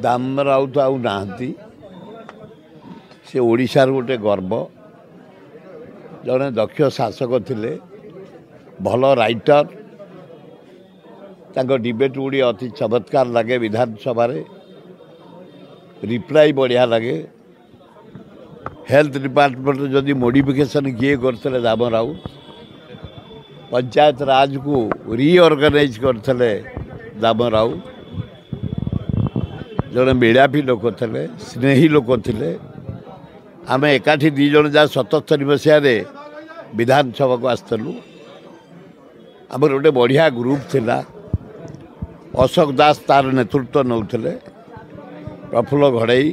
दाम राउत आउ नाहांती से ओडिशार गोटे गर्व जड़े दक्ष शासक थिले भल राइटर तांको डिबेट गुड़ी अति चमत्कार लगे विधानसभा रिप्लाई बढ़िया लगे हेल्थ डिपार्टमेंट जदि मोडिफिकेशन किए करते दाम राउत पंचायत राज को रिअर्गानाइज करते दाम राउत जड़े मेड़ापी लोक थे स्नेही लोक थे आम एकाठी दी जन जहाँ 77 मसीह विधानसभा को आसलु आम गोटे बढ़िया ग्रुप थिला अशोक दास तार नेतृत्व नौले प्रफुल्ल घड़ई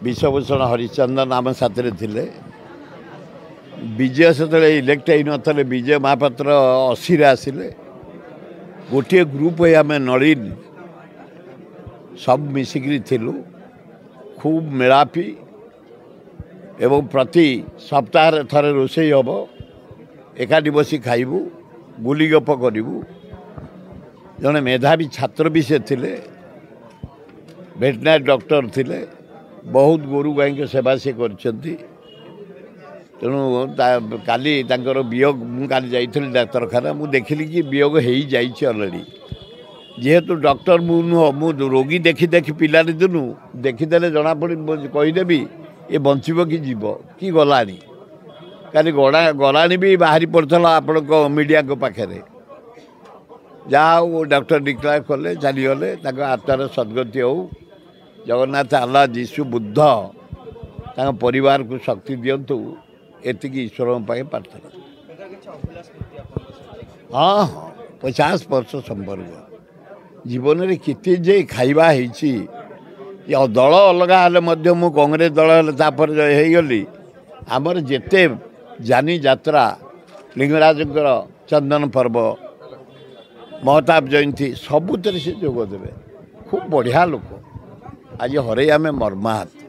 विश्वभूषण हरिचंदन आम साथी थे विजय से इलेक्ट होते विजय महापात्र 80 आसिले गोटे ग्रुप आम नड़ीन सब मिसिकी थिलु खूब मेलापी एवं प्रति सप्ताह थरे रोषे हम एकाठी बसी खाइबू गुली गप करूँ जड़े मेधावी छात्र भी से थिले वेटनरी डॉक्टर थिले बहुत गोरु गाई के सेवा से करछंती तेणु काली वियोग मुझे जाइली डाक्तरखाना मुझे देखिली कि वियोग हो जाइए अलरेडी जेहेतु डॉक्टर मु नुह मु रोगी देखी देखी पिला दिनु देखीदे जना पड़ी कहीदेवी ये बंचब कि जीव कि गलानी काली गलानी भी बाहरी पड़ता आपण मीडिया को पाखे जहाँ डॉक्टर डिक्लेयर कले चलीगले आत्मार सद्गति हो जगन्नाथ आल्लाह जीशु बुद्ध परिवार को शक्ति दिंतु एतिक ईश्वर पाए प्रार्थना। हाँ हाँ 50 वर्ष संपर्क जीवन में किति जे खाइबा होइछि दल अलग हेले मु कांग्रेस दल हेले गली आमर जेते जानी यात्रा लिंगराज चंदन पर्व महताब जयंती सबुत से जोगदेवे खूब बढ़िया लोक आज हरे आमे मर्माहत।